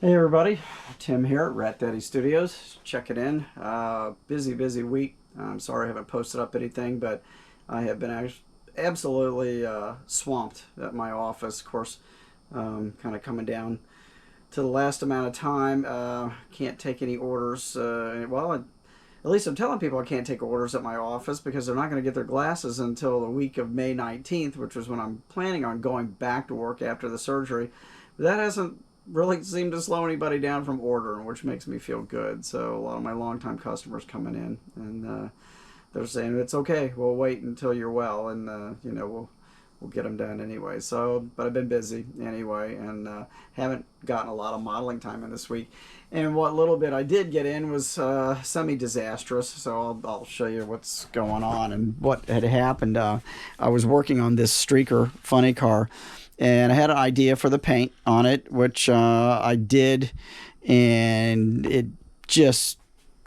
Hey everybody, Tim here at Rat Daddy Studios. Check it in. Busy week. I'm sorry I haven't posted up anything, but I have been absolutely swamped at my office. Of course, kind of coming down to the last amount of time. Can't take any orders. At least I'm telling people I can't take orders at my office because they're not going to get their glasses until the week of May 19th, which was when I'm planning on going back to work after the surgery. But that hasn't really seemed to slow anybody down from ordering, which makes me feel good. So a lot of my longtime customers coming in and they're saying it's okay. We'll wait until you're well, and we'll get them done anyway. So, but I've been busy anyway, and haven't gotten a lot of modeling time in this week. And what little bit I did get in was semi-disastrous. So I'll show you what's going on and what had happened. I was working on this streaker funny car, and I had an idea for the paint on it, which I did, and it just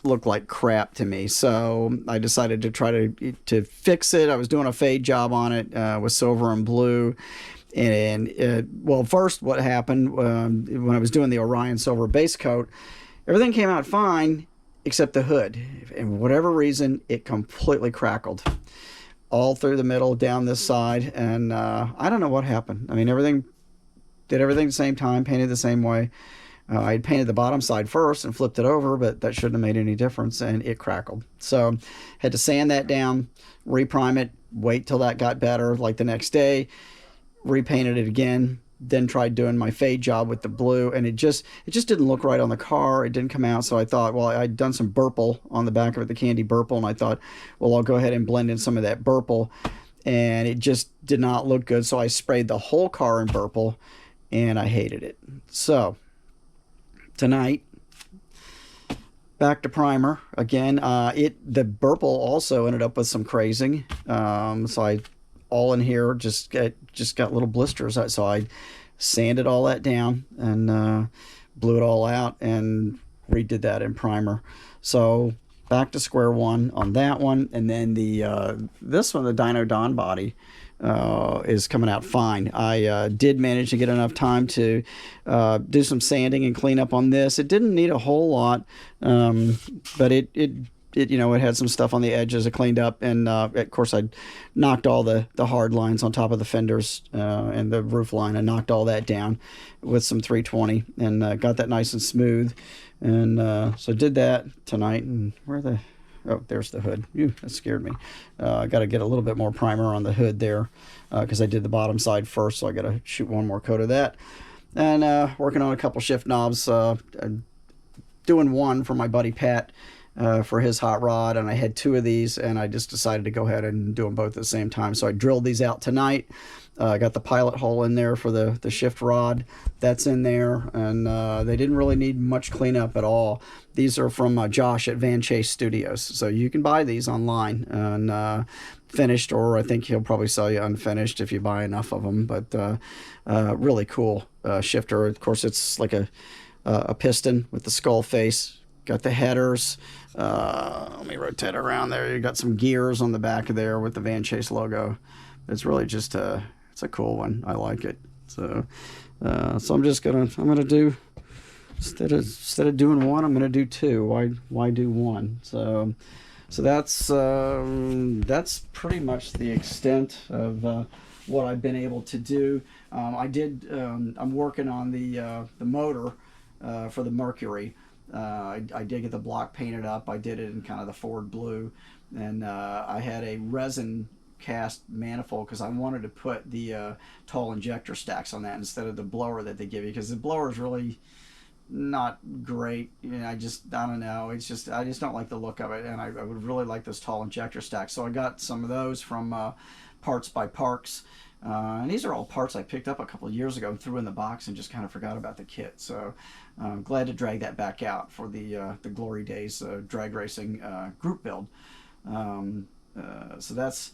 looked like crap to me. So I decided to try to fix it. I was doing a fade job on it with silver and blue. Well, first what happened when I was doing the Orion silver base coat, everything came out fine except the hood. And for whatever reason, it completely crackled all through the middle, down this side, and I don't know what happened. I mean, did everything at the same time, painted the same way. I had painted the bottom side first and flipped it over, but that shouldn't have made any difference, and it crackled. So had to sand that down, reprime it, wait till that got better, like the next day, repainted it again, then tried doing my fade job with the blue, and it just didn't look right on the car. It didn't come out. So I thought, well, I'd done some burple on the back of it, the candy burple, and I thought, well, I'll go ahead and blend in some of that burple, and it just did not look good. So I sprayed the whole car in burple, and I hated it. So tonight, back to primer again. The burple also ended up with some crazing, so I all in here just got little blisters. So I sanded all that down and blew it all out and redid that in primer. So back to square one on that one. And then this one, the Dino Don body, is coming out fine. I did manage to get enough time to do some sanding and clean up on this. It didn't need a whole lot, but it had some stuff on the edges. I cleaned up, and of course I knocked all the hard lines on top of the fenders and the roof line. I knocked all that down with some 320 and got that nice and smooth. And so I did that tonight. And there's the hood. That scared me. I got to get a little bit more primer on the hood there because I did the bottom side first, so I got to shoot one more coat of that. And working on a couple shift knobs, doing one for my buddy Pat for his hot rod, and I had two of these, and I just decided to go ahead and do them both at the same time. So I drilled these out tonight. I got the pilot hole in there for the shift rod. That's in there, and they didn't really need much cleanup at all. These are from Josh at Van Chase Studios, so you can buy these online and finished, or I think he'll probably sell you unfinished if you buy enough of them. But really cool shifter. Of course, it's like a piston with the skull face. Got the headers. Let me rotate around there. You got some gears on the back of there with the Van Chase logo. It's really just it's a cool one. I like it. So I'm gonna do, instead of doing one, I'm gonna do two. Why do one? So that's pretty much the extent of what I've been able to do. I'm working on the motor for the Mercury. I did get the block painted up. I did it in kind of the Ford blue, and I had a resin cast manifold because I wanted to put the tall injector stacks on that instead of the blower that they give you, because the blower is really not great. I don't know. I just don't like the look of it, and I would really like those tall injector stacks. So I got some of those from Parts by Parks. And these are all parts I picked up a couple of years ago and threw in the box and just kind of forgot about the kit. So I'm glad to drag that back out for the Glory Days drag racing group build. So that's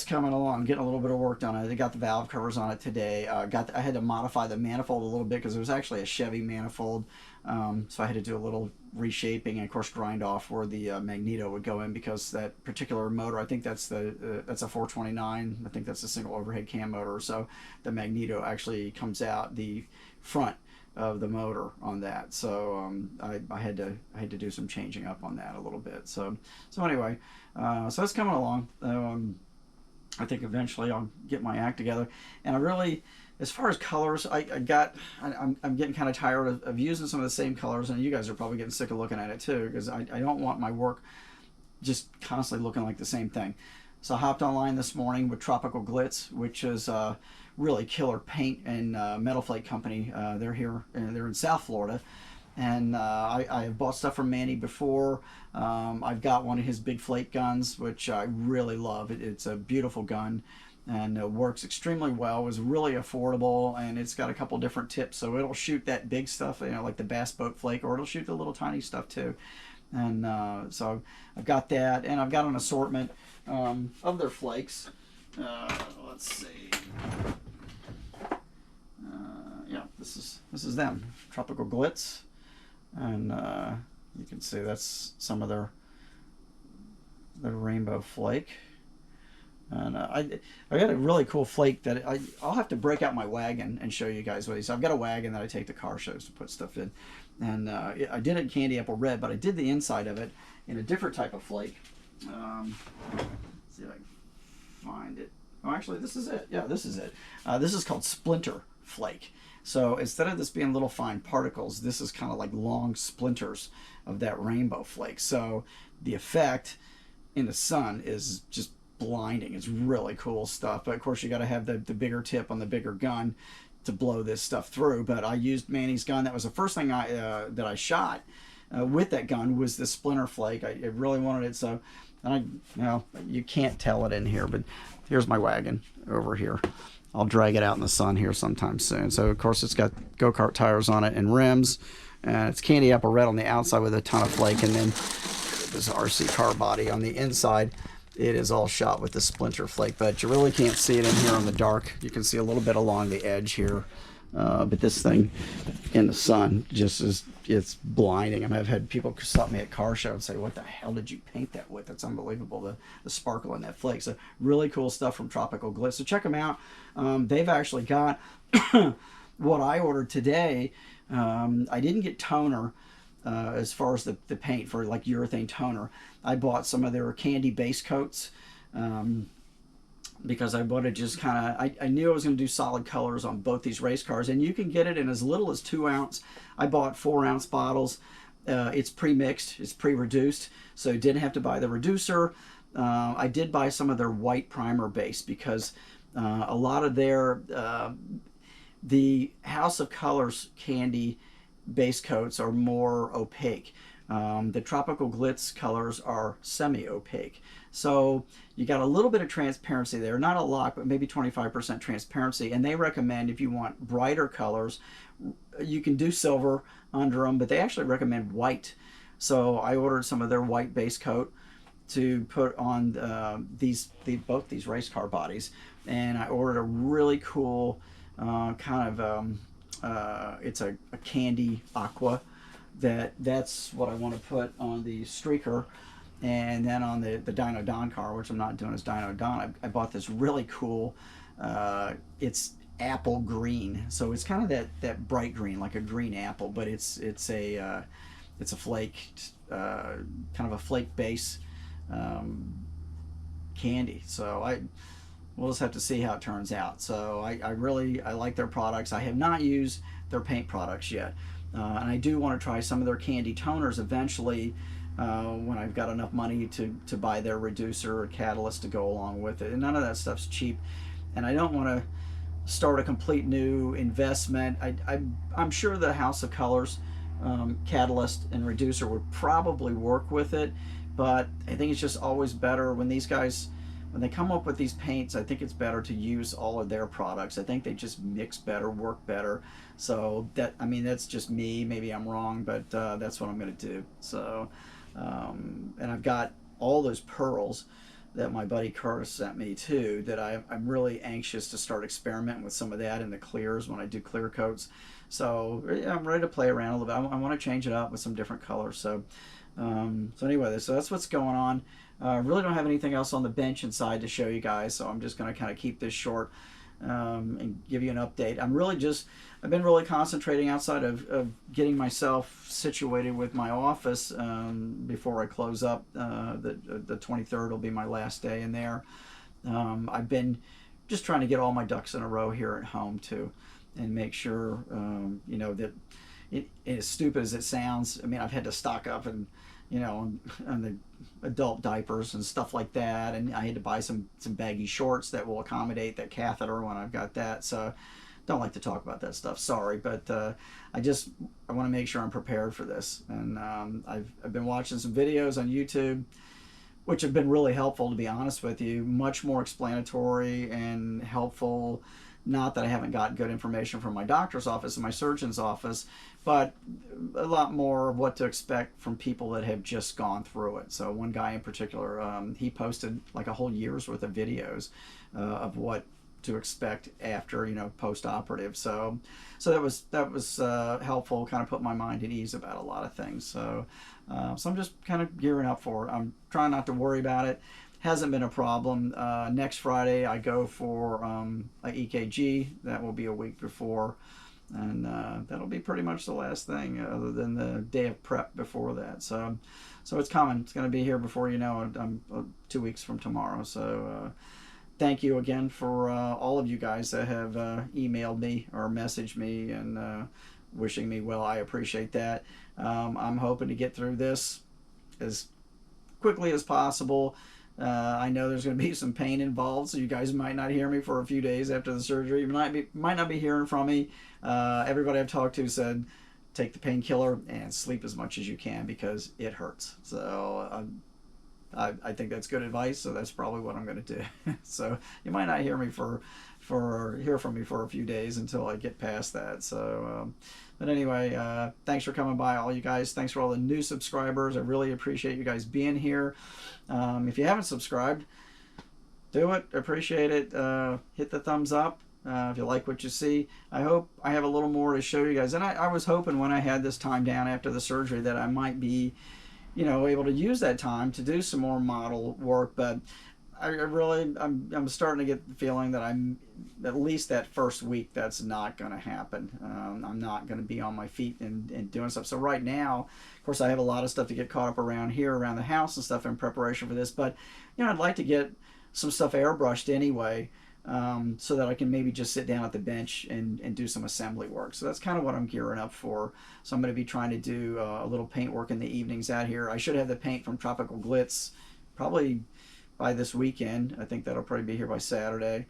coming along, getting a little bit of work done. I got the valve covers on it today. I had to modify the manifold a little bit because it was actually a Chevy manifold. So I had to do a little reshaping and of course grind off where the magneto would go in, because that particular motor, I think that's a 429. I think that's a single overhead cam motor. So the magneto actually comes out the front of the motor on that. So I had to do some changing up on that a little bit. So anyway, so it's coming along. I think eventually I'll get my act together. And I really, as far as colors, I'm getting kind of tired of using some of the same colors, and you guys are probably getting sick of looking at it too, because I don't want my work just constantly looking like the same thing. So I hopped online this morning with Tropical Glitz, which is really killer paint and metal flake company. They're here, and they're in South Florida. And I have bought stuff from Manny before. I've got one of his big flake guns, which I really love. It's a beautiful gun, and works extremely well. It was really affordable, and it's got a couple different tips, so it'll shoot that big stuff, like the bass boat flake, or it'll shoot the little tiny stuff too. And so I've got that, and I've got an assortment of their flakes. Let's see. Yeah, this is them, Tropical Glitz. And you can see that's some of their rainbow flake. And I got a really cool flake that I'll have to break out my wagon and show you guys what these. I've got a wagon that I take to car shows to put stuff in, and I did it in candy apple red, but I did the inside of it in a different type of flake. Let's see if I can find it. Oh, actually, this is it. Yeah, this is it. This is called Splinter Flake. So instead of this being little fine particles, this is kind of like long splinters of that rainbow flake. So the effect in the sun is just blinding. It's really cool stuff. But of course, you got to have the bigger tip on the bigger gun to blow this stuff through. But I used Manny's gun. That was the first thing that I shot with that gun was the Splinter Flake. I really wanted it. So, you can't tell it in here, but here's my wagon over here. I'll drag it out in the sun here sometime soon. So of course it's got go-kart tires on it and rims, and it's candy apple red on the outside with a ton of flake, and then this RC car body on the inside. It is all shot with the Splinter Flake, but you really can't see it in here in the dark. You can see a little bit along the edge here, but this thing in the sun it's blinding. I mean, I've had people stop me at car show and say, what the hell did you paint that with? It's unbelievable, the sparkle in that flake. So really cool stuff from Tropical Glitz. So check them out. They've actually got what I ordered today. I didn't get toner as far as the paint for like urethane toner. I bought some of their candy base coats because I wanted just kind of, I knew I was going to do solid colors on both these race cars, and you can get it in as little as 2 ounce. I bought 4 ounce bottles. It's pre-mixed, it's pre-reduced, so you didn't have to buy the reducer. I did buy some of their white primer base because a lot of their the House of Colors candy base coats are more opaque. The Tropical Glitz colors are semi-opaque. So you got a little bit of transparency there, not a lot, but maybe 25% transparency. And they recommend if you want brighter colors, you can do silver under them, but they actually recommend white. So I ordered some of their white base coat to put on both these race car bodies. And I ordered a really cool kind of, it's a candy aqua. That's what I want to put on the streaker, and then on the Dyno Don car, which I'm not doing as Dyno Don, I bought this really cool, it's apple green, so it's kind of that bright green, like a green apple, but it's a flake, kind of a flake base candy. So we'll just have to see how it turns out. So I like their products. I have not used their paint products yet. And I do want to try some of their candy toners eventually when I've got enough money to buy their reducer or catalyst to go along with it. And none of that stuff's cheap. And I don't want to start a complete new investment. I'm sure the House of Colors catalyst and reducer would probably work with it. But I think it's just always better when these guys, when they come up with these paints, I think it's better to use all of their products. I think they just mix better, work better. So that's just me. Maybe I'm wrong, but that's what I'm going to do. So, and I've got all those pearls that my buddy Curtis sent me too, that I'm really anxious to start experimenting with some of that in the clears when I do clear coats. So yeah, I'm ready to play around a little bit. I want to change it up with some different colors. So anyway, so that's what's going on. Really don't have anything else on the bench inside to show you guys, so I'm just going to kind of keep this short. and give you an update. I've been really concentrating outside of getting myself situated with my office before I close up. The 23rd will be my last day in there. I've been just trying to get all my ducks in a row here at home too, and make sure that as stupid as it sounds, I mean, I've had to stock up and on the adult diapers and stuff like that, and I had to buy some baggy shorts that will accommodate that catheter when I've got that. So don't like to talk about that stuff, sorry, but I want to make sure I'm prepared for this. And I've been watching some videos on YouTube which have been really helpful, to be honest with you. Much more explanatory and helpful. Not that I haven't got good information from my doctor's office and my surgeon's office, but a lot more of what to expect from people that have just gone through it. So one guy in particular, he posted like a whole year's worth of videos of what to expect after, post-operative. So that was helpful, kind of put my mind at ease about a lot of things. So I'm just kind of gearing up for it. I'm trying not to worry about it. Hasn't been a problem. Next Friday I go for an EKG. That will be a week before, and that'll be pretty much the last thing other than the day of prep before that. So it's coming. It's going to be here before you know it. I'm 2 weeks from tomorrow. So thank you again for all of you guys that have emailed me or messaged me and wishing me well. I appreciate that. I'm hoping to get through this as quickly as possible. I know there's going to be some pain involved, so you guys might not hear me for a few days after the surgery. You might not be hearing from me. Everybody I've talked to said take the painkiller and sleep as much as you can because it hurts. So I think that's good advice. So that's probably what I'm going to do. So you might not hear me hear from me for a few days until I get past that. So but anyway, thanks for coming by, all you guys. Thanks for all the new subscribers. I really appreciate you guys being here. If you haven't subscribed, do it. Appreciate it. Hit the thumbs up if you like what you see. I hope I have a little more to show you guys. And I was hoping when I had this time down after the surgery that I might be able to use that time to do some more model work, but I'm starting to get the feeling that I'm, at least that first week, that's not going to happen. I'm not going to be on my feet and doing stuff. So right now, of course, I have a lot of stuff to get caught up around here, around the house and stuff in preparation for this, but I'd like to get some stuff airbrushed anyway, so that I can maybe just sit down at the bench and do some assembly work. So that's kind of what I'm gearing up for. So I'm going to be trying to do a little paint work in the evenings out here. I should have the paint from Tropical Glitz probably by this weekend. I think that'll probably be here by Saturday.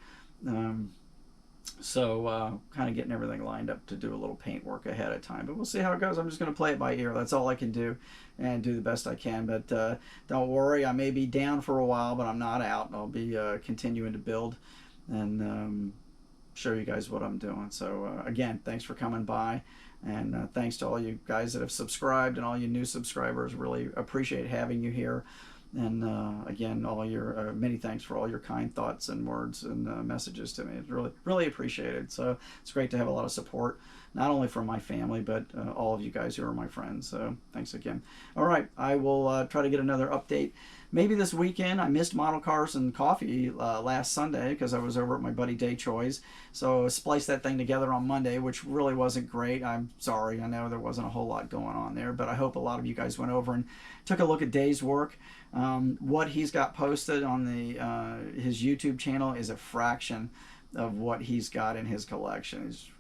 So kind of getting everything lined up to do a little paint work ahead of time. But we'll see how it goes. I'm just going to play it by ear. That's all I can do and do the best I can. But don't worry, I may be down for a while, but I'm not out. I'll be continuing to build and show you guys what I'm doing. So again, thanks for coming by, and thanks to all you guys that have subscribed and all you new subscribers. Really appreciate having you here. And again, all your many thanks for all your kind thoughts and words and messages to me. It's really appreciated. So it's great to have a lot of support, not only from my family, but all of you guys who are my friends. So thanks again. All right, I will try to get another update. Maybe this weekend. I missed Model Cars and Coffee last Sunday because I was over at my buddy Day Choi's. So I spliced that thing together on Monday, which really wasn't great. I'm sorry. I know there wasn't a whole lot going on there, but I hope a lot of you guys went over and took a look at Day's work. What he's got posted on his YouTube channel is a fraction of what he's got in his collection. He's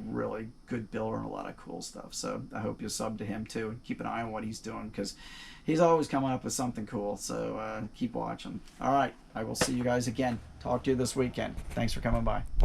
really good builder and a lot of cool stuff. So I hope you sub to him too and keep an eye on what he's doing, because he's always coming up with something cool. So keep watching. All right, I will see you guys again. Talk to you this weekend. Thanks for coming by.